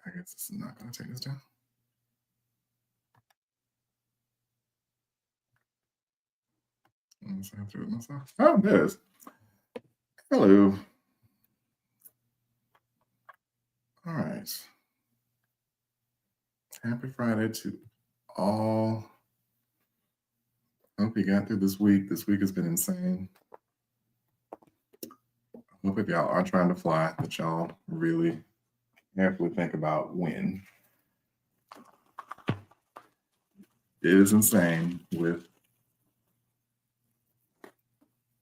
I guess it's not going to take this down. I'm just going through it myself. Oh, there it is. Hello. All right. Happy Friday to all. Hope you got through this week. This week has been insane. Hope if y'all are trying to fly, that y'all really carefully think about when. It is insane with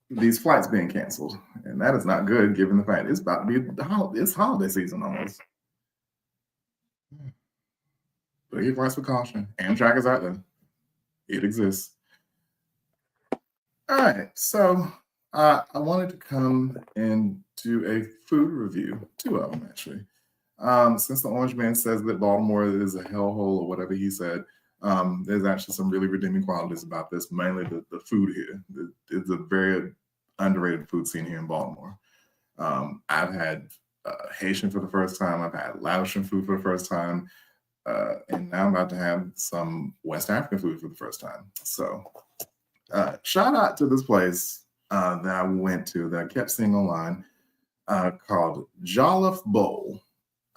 these flights being canceled, and that is not good given the fact it's about to be it's holiday season almost. But give flights with caution. Amtrak is out there. It exists. All right, so I wanted to come and do a food review, two of them actually. Since the Orange Man says that Baltimore is a hellhole or whatever he said, there's actually some really redeeming qualities about this, mainly the food here. It's a very underrated food scene here in Baltimore. I've had Haitian for the first time. I've had Laotian food for the first time. And now I'm about to have some West African food for the first time. So shout out to this place that I went to that I kept seeing online called Jollof Bowl.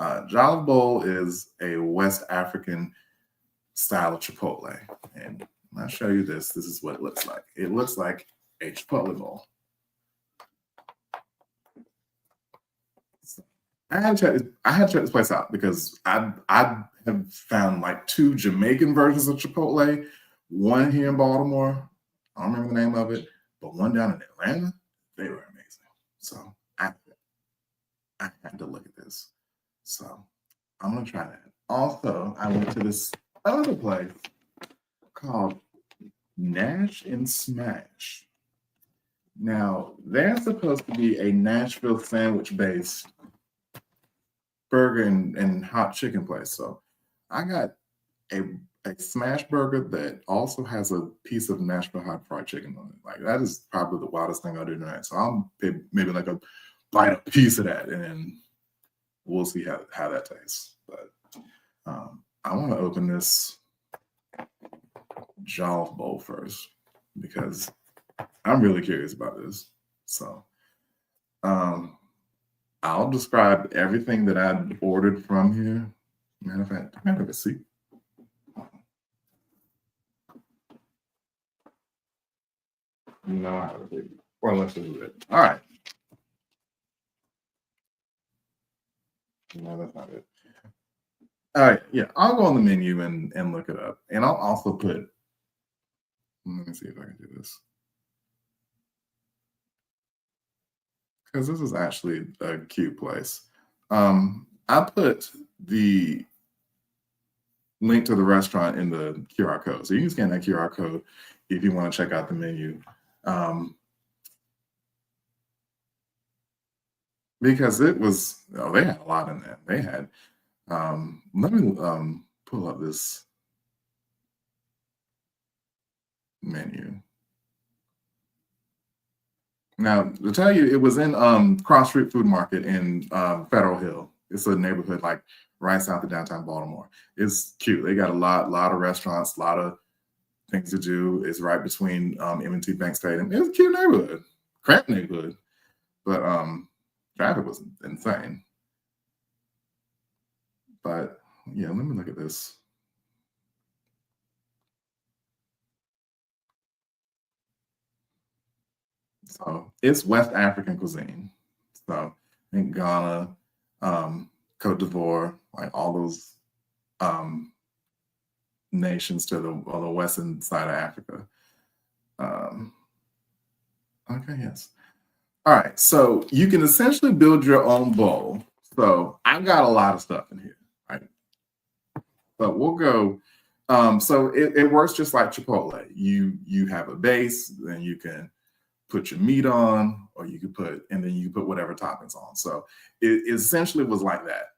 Jollof Bowl is a West African style of Chipotle. And I'll show you this. This is what it looks like. It looks like a Chipotle bowl. I had to check this place out because I have found like two Jamaican versions of Chipotle, one here in Baltimore. I don't remember the name of it, but one down in Atlanta. They were amazing. So I had to look at this. So I'm gonna try that. Also, I went to this other place called Nash and Smash. Now, they're supposed to be a Nashville sandwich based burger and hot chicken place. So I got a smash burger that also has a piece of Nashville hot fried chicken on it. Like that is probably the wildest thing I'll do tonight. So I'll maybe like a bite a piece of that and then we'll see how that tastes. But I want to open this Jollof bowl first because I'm really curious about this. So I'll describe everything that I ordered from here. Matter of fact, I have a receipt. No, I have a receipt. Or let's do it. All right. No, that's not it. All right, yeah, I'll go on the menu and look it up. And I'll also put, let me see if I can do this. Because this is actually a cute place. I put the link to the restaurant in the QR code. So you can scan that QR code if you want to check out the menu. Because it was, oh, they had a lot in there. They had, let me pull up this menu. Now, to tell you, it was in Cross Street Food Market in Federal Hill. It's a neighborhood like right south of downtown Baltimore. It's cute. They got a lot of restaurants, a lot of things to do. It's right between M&T Bank Stadium. It's a cute neighborhood, cramped neighborhood, but traffic was insane. But yeah, let me look at this. So it's West African cuisine. So I think Ghana, Cote d'Ivoire, like all those nations to on the western side of Africa. Okay, yes. All right, so you can essentially build your own bowl. So I've got a lot of stuff in here, right? But we'll go. So it works just like Chipotle. You have a base, then you can put your meat on, or you could put, and then you put whatever toppings on. So it essentially was like that.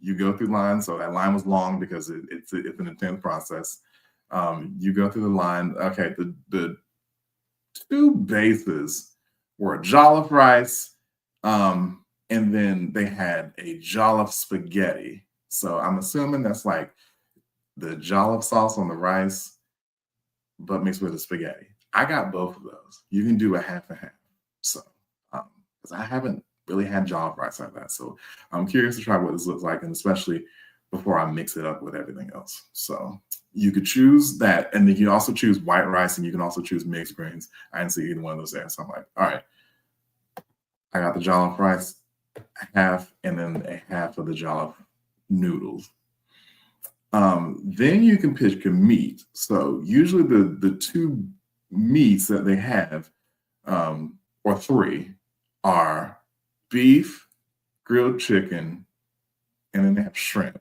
You go through lines. So that line was long because it's an intense process. You go through the line. Okay, the two bases were jollof rice, And then they had a Jollof spaghetti. So I'm assuming that's like the Jollof sauce on the rice, but mixed with the spaghetti. I got both of those. You can do a half and half. So, because I haven't really had Jollof rice like that. So I'm curious to try what this looks like, and especially before I mix it up with everything else. So you could choose that, and then you can also choose white rice, and you can also choose mixed greens. I didn't see either one of those there. So I'm like, all right, I got the Jollof rice half, and then a half of the Jollof noodles. Then you can pick a meat. So usually the two meats that they have, or three, are beef, grilled chicken, and then they have shrimp.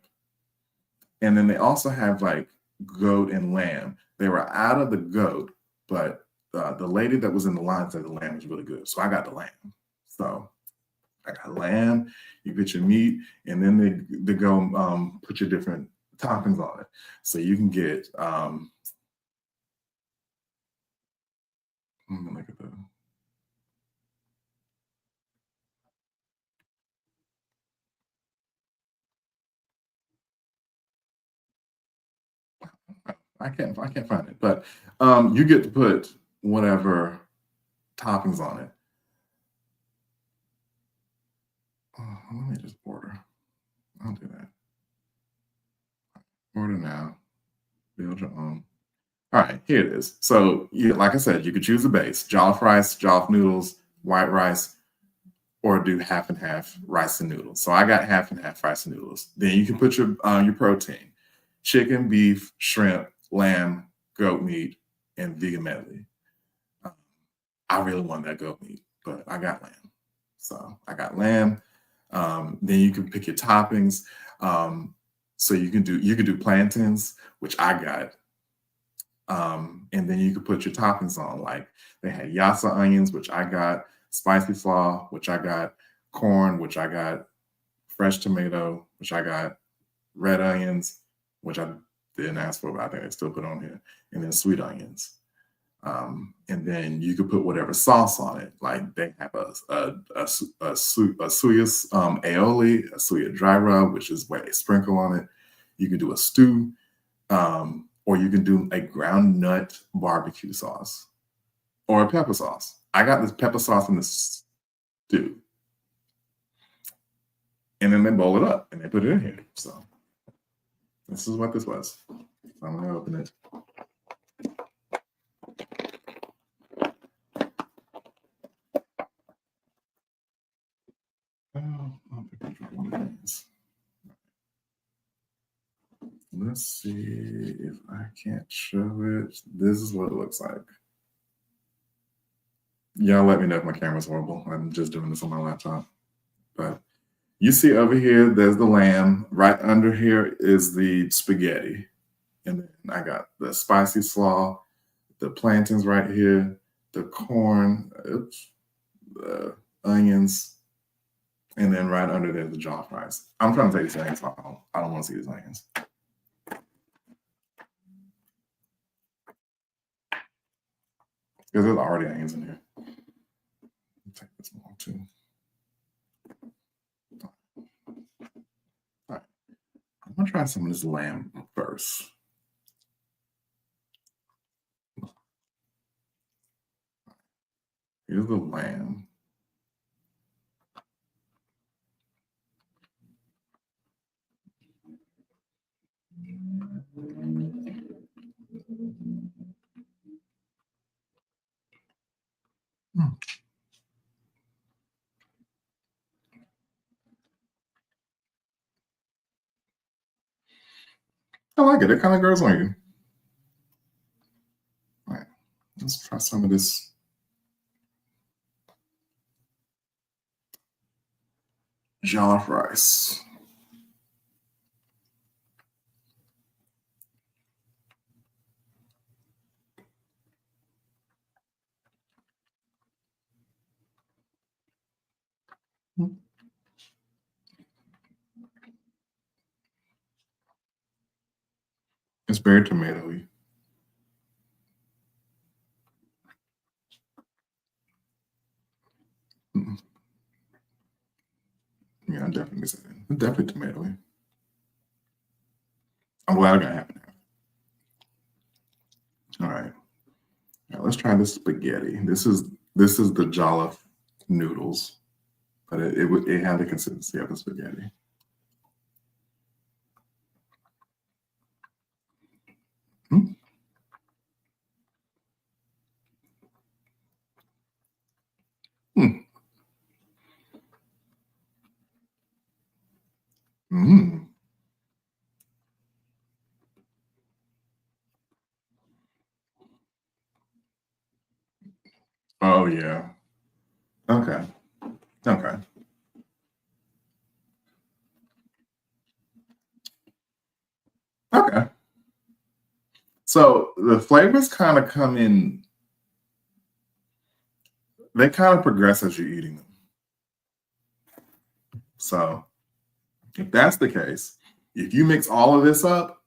And then they also have like goat and lamb. They were out of the goat, but the lady that was in the line said the lamb was really good. So I got the lamb. So I got lamb, you get your meat, and then they go put your different toppings on it. So you can get, let me look at the, I can't find it, but you get to put whatever toppings on it. Let me just order. I'll do that. Order now. Build your own. All right, here it is. So, like I said, you could choose the base: jollof rice, jollof noodles, white rice, or do half and half rice and noodles. So I got half and half rice and noodles. Then you can put your protein: chicken, beef, shrimp, lamb, goat meat, and vegan medley. I really want that goat meat, but I got lamb. So I got lamb. Then you can pick your toppings. So you can do plantains, which I got. And then you could put your toppings on. Like they had yassa onions, which I got, spicy slaw, which I got, corn, which I got, fresh tomato, which I got, red onions, which I didn't ask for, but I think I still put on here, and then sweet onions. And then you could put whatever sauce on it. Like they have a suya aioli, a suya dry rub, which is where they sprinkle on it. You could do a stew, or you can do a ground nut barbecue sauce or a pepper sauce. I got this pepper sauce in the stew, and then they bowl it up and they put it in here. So this is what this was. I'm gonna open it. I'll pick which one it is. Let's see if I can't show it. This is what it looks like. Y'all let me know if my camera's horrible. I'm just doing this on my laptop. But you see over here, there's the lamb. Right under here is the spaghetti. And then I got the spicy slaw, the plantains right here, the corn, the onions, and then right under there, the jollof rice. I'm trying to take these onions off. I don't want to see these onions. Because there's already onions in here. I'll take this one too. All right. I'm gonna try some of this lamb first. Here's the lamb. Hmm. I like it. It kind of grows on you. All right. Let's try some of this jollof rice. It's very tomatoey. Yeah, I definitely mix it in. It's definitely tomatoey. I'm glad I got half and half. All right. Now let's try this spaghetti. This is the Jollof noodles, but it had the consistency of the spaghetti. Mm, mm, mm. Oh yeah. Okay. Okay. Okay. So the flavors kind of come in, they kind of progress as you're eating them. So if that's the case, if you mix all of this up,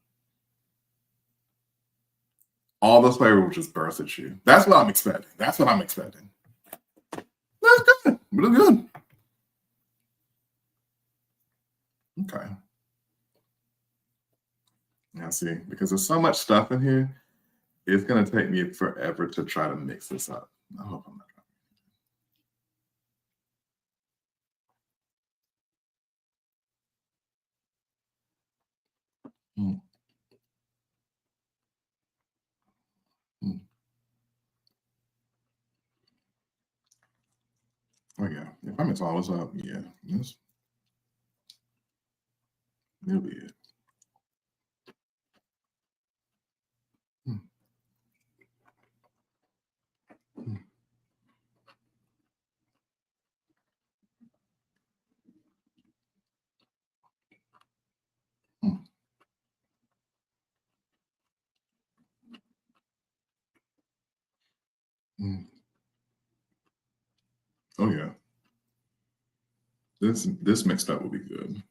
all those flavors will just burst at you. That's what I'm expecting. That's what I'm expecting. That's good. Really good. Okay. Now see, because there's so much stuff in here, it's gonna take me forever to try to mix this up. I hope I'm not. Mm, mm. Oh yeah. If I mix all this up, yeah, this will be it. Mm, mm, mm, mm. Oh yeah. This mixed up will be good.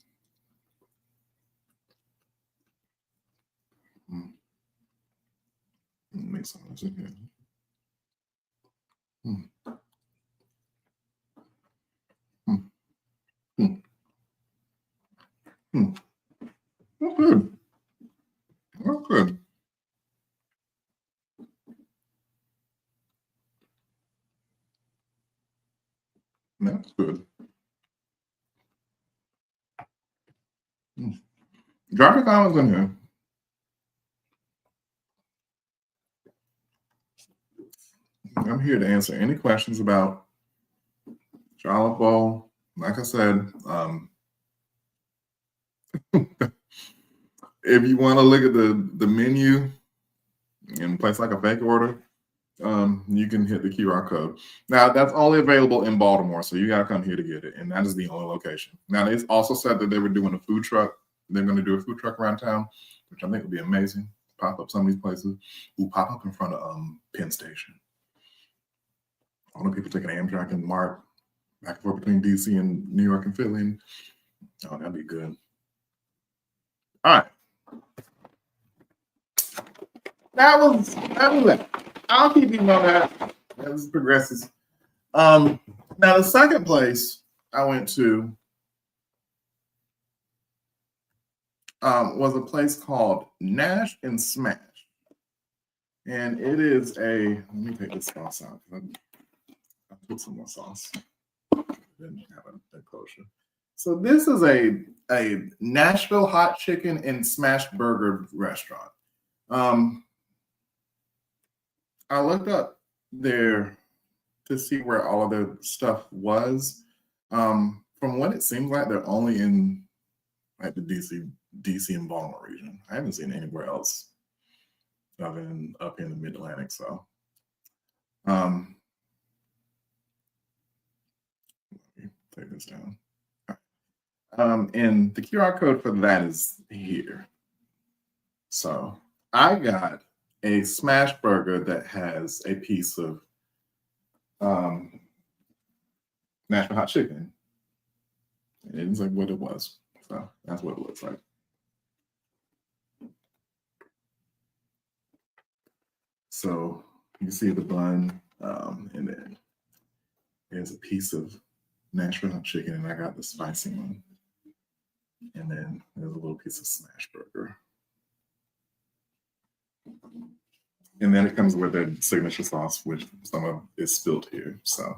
Mm, mix all this in here. Mm, mm, mm, mm. Oh, good. Oh, good. That's good. Mm. Drop your comments in here. I'm here to answer any questions about Jollof Bowl. Like I said, if you want to look at the menu and place like a fake order, you can hit the QR code. Now that's only available in Baltimore, so you gotta come here to get it, and that is the only location. Now they also said that they were doing a food truck. They're going to do a food truck around town, which I think would be amazing. Pop up some of these places. Ooh, pop up in front of Penn Station. All the people taking Amtrak and Mark back and forth between DC and New York and Philly. Oh, that'd be good. All right, that was it. I'll keep you on that as it progresses. Now the second place I went to was a place called Nash and Smash, and it is a. Let me take this sauce out. I put some more sauce. Didn't have a kosher. So this is a Nashville hot chicken and smash burger restaurant. Um, I looked up there to see where all of their stuff was. From what it seems like, they're only in like the DC and Baltimore region. I haven't seen anywhere else other than up in the Mid Atlantic. So, um, let me take this down. And the QR code for that is here. So I got a smash burger that has a piece of um, Nashville hot chicken. And it's like what it was. So that's what it looks like. So you can see the bun, and then there's a piece of Nashville chicken, and I got the spicy one. And then there's a little piece of smash burger. And then it comes with their signature sauce, which some of is spilled here. So,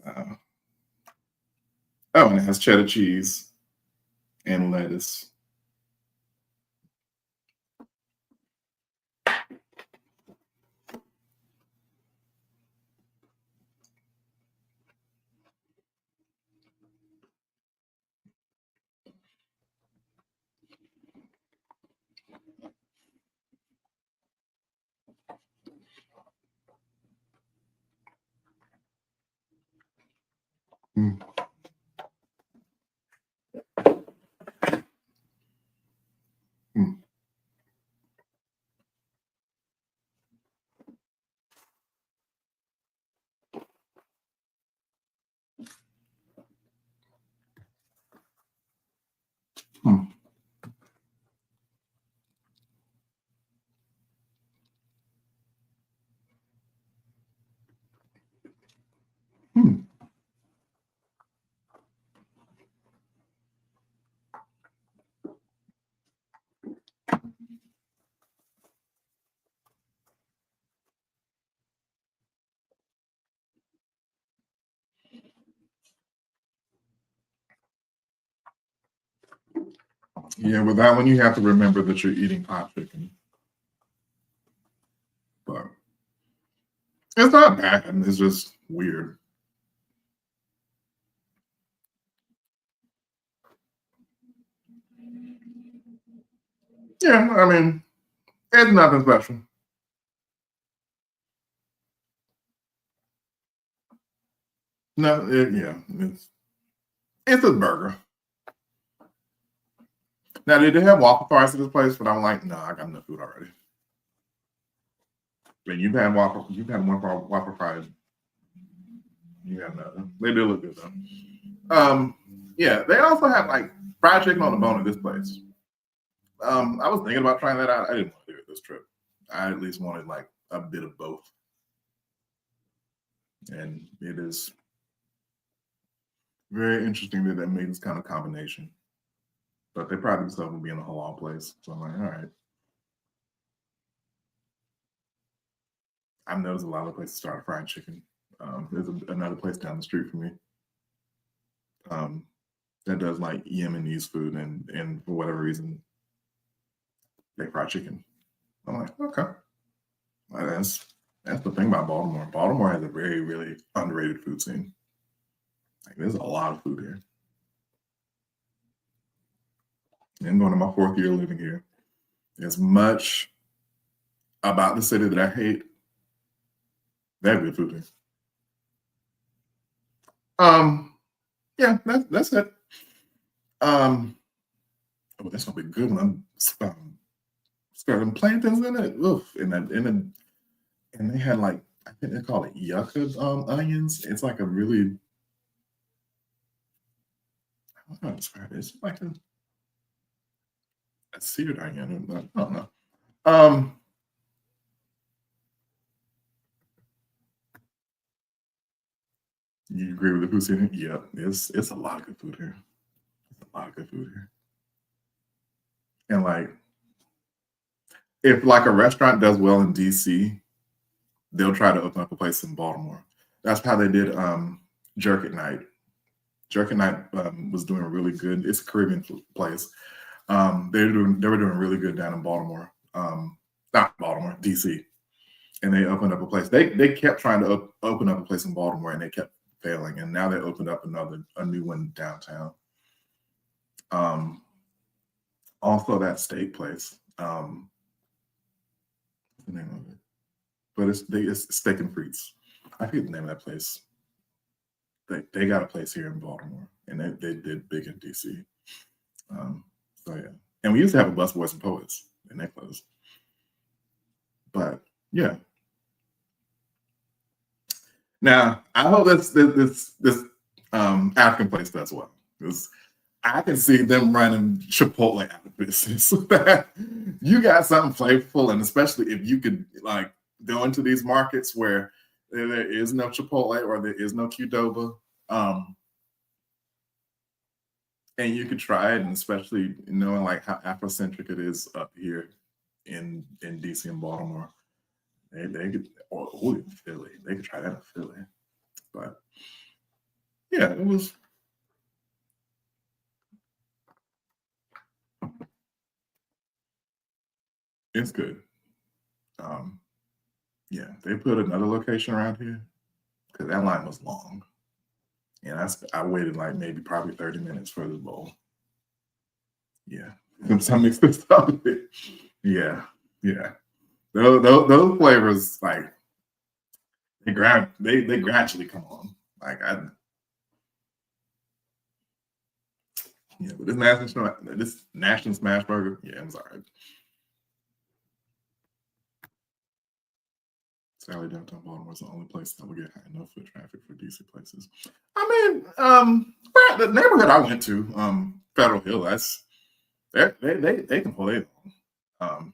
uh, oh, and it has cheddar cheese and lettuce. Mm. Mm. Mm. Mm. Yeah, with that one, you have to remember that you're eating hot chicken. But it's not bad. It's just weird. Yeah, I mean, it's nothing special. No, yeah, it's a burger. Now, they did have waffle fries at this place, but I'm like, no, I got enough food already. And you've had one for waffle fries. You got nothing. They do look good though. Yeah, they also have like fried chicken on the bone at this place. I was thinking about trying that out. I didn't want to do it this trip. I at least wanted like a bit of both, and it is very interesting that they made this kind of combination. But they pride themselves on being a halal place, so I'm like, all right. I've noticed a lot of places start fried chicken. There's another place down the street from me um, that does like Yemenese food, and for whatever reason, they fry chicken. I'm like, okay, well, that's the thing about Baltimore. Baltimore has a very really underrated food scene. Like, there's a lot of food here. And going to my fourth year living here, as much about the city that I hate, they have good food here. Um, yeah, that's it. Um, oh, that's gonna be good when I'm starting plantains in it. Oof, and they had like I think they call it yucca onions. It's like a really I don't know how to describe it. It's like a seared onion. I don't know. Um, you agree with the food scene? Yeah, it's a lot of good food here. It's a lot of good food here. And like if like a restaurant does well in DC, they'll try to open up a place in Baltimore. That's how they did Jerk at Night. Jerk at Night was doing really good. It's a Caribbean place. They were doing really good down in Baltimore, not Baltimore, DC, and they opened up a place. They kept trying to open up a place in Baltimore, and they kept failing. And now they opened up a new one downtown. Um, Also, that steak place. What's the name of it? But it's Steak and Frites. I forget the name of that place. They got a place here in Baltimore, and they did big in DC. So yeah, and we used to have a Bus Boys and Poets, and they closed. But yeah, now I hope this African place does well, because I can see them running Chipotle out of business. You got something flavorful, and especially if you could like go into these markets where there is no Chipotle or there is no Qdoba, Um, and you could try it, and especially knowing like how Afrocentric it is up here in DC and Baltimore. They could, or in Philly, they could try that in Philly. But yeah, it's good. Um, yeah, they put another location around here because that line was long, and I waited like maybe probably 30 minutes for this bowl. Yeah, some mixed this up. Yeah, yeah. Those flavors like they gradually come on. Like I yeah, but this national smash burger, yeah, it was all right. Sally downtown Baltimore is the only place that will get high enough foot traffic for DC places. I mean, the neighborhood I went to, Federal Hill, they can pull it on.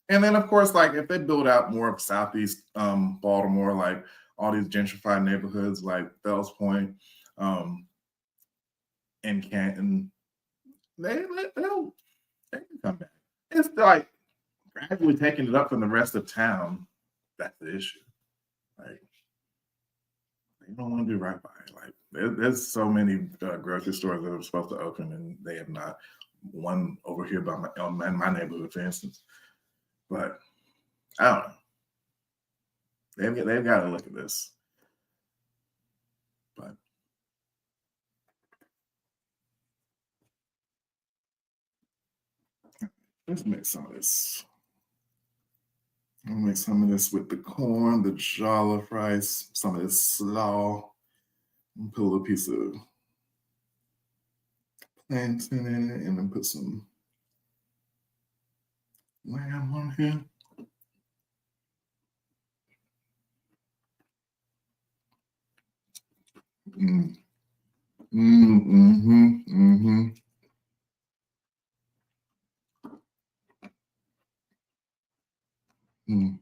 And then of course, like if they build out more of Southeast Baltimore, like all these gentrified neighborhoods like Fells Point, um, and Canton, they'll they can come back. It's like gradually taking it up from the rest of town. That's the issue. Like they don't want to do right by it. Like there's so many grocery stores that are supposed to open and they have not. One over here by in my neighborhood, for instance. But I don't know. They've got to look at this. But let's make some of this. I'll make some of this with the corn, the jollof rice, some of this slaw. And put a little piece of plantain in it, and then put some lamb on here. Mm. Mm-hmm. Mm-hmm. Mm.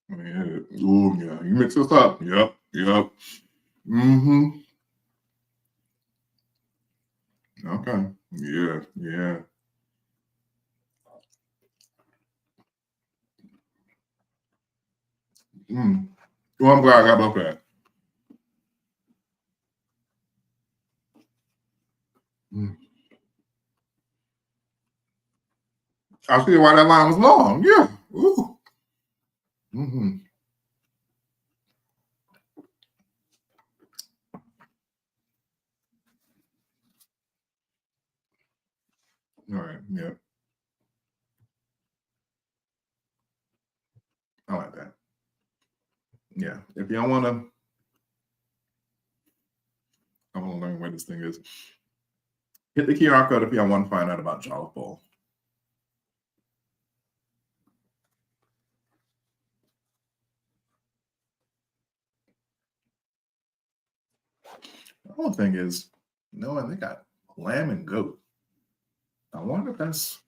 Yeah. Oh yeah. You mix this up. Yep. Yep. Mm-hmm. Okay. Yeah. Yeah. Mm. Well, I'm glad I got both that. Mm. I see why that line was long. Yeah. Ooh. Mm-hmm. All right. Yeah. I like that. Yeah. If y'all wanna, I want to learn where this thing is. Hit the QR code if y'all want to find out about Jollof Bowl. The whole thing is, knowing they got lamb and goat. I wonder if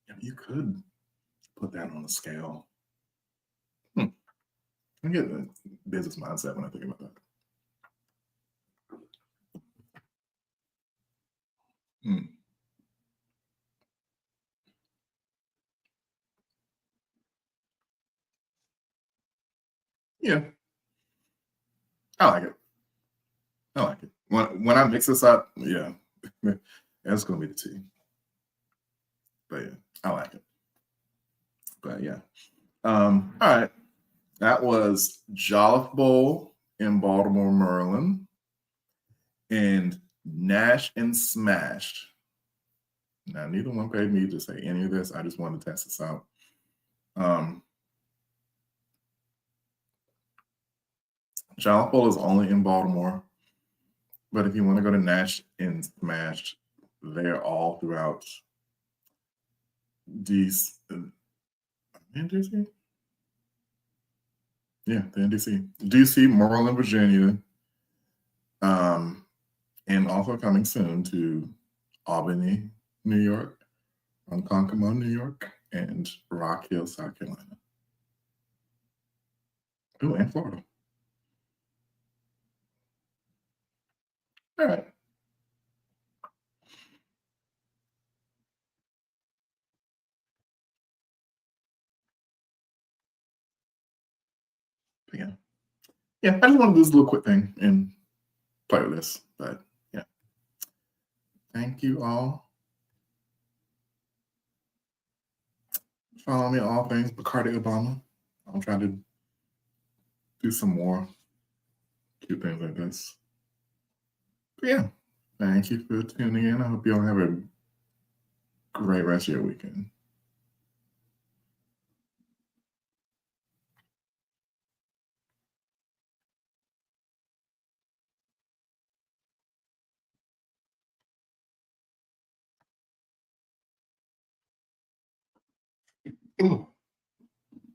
if you could put that on a scale. Hmm. I get the business mindset when I think about that. Hmm. Yeah, I like it. I like it. When I mix this up, yeah, that's gonna be the tea. But yeah, I like it. But yeah. All right. That was Jollof Bowl in Baltimore, Maryland, and Nash and Smashed. Now, neither one paid me to say any of this. I just wanted to test this out. Um, Jollof Bowl is only in Baltimore, but if you want to go to Nash and Smashed, they're all throughout DC. In DC? Yeah, they're in DC. DC, Maryland, Virginia, um, and also coming soon to Albany, New York, Ronkonkoma, New York. and Rock Hill, South Carolina. Oh, and Florida. All right. But yeah. Yeah, I just want to do this little quick thing and play with this. But yeah, thank you all. Follow me on all things Bacardi Obama. I'm trying to do some more cute things like this. But yeah, thank you for tuning in. I hope you all have a great rest of your weekend. Ooh.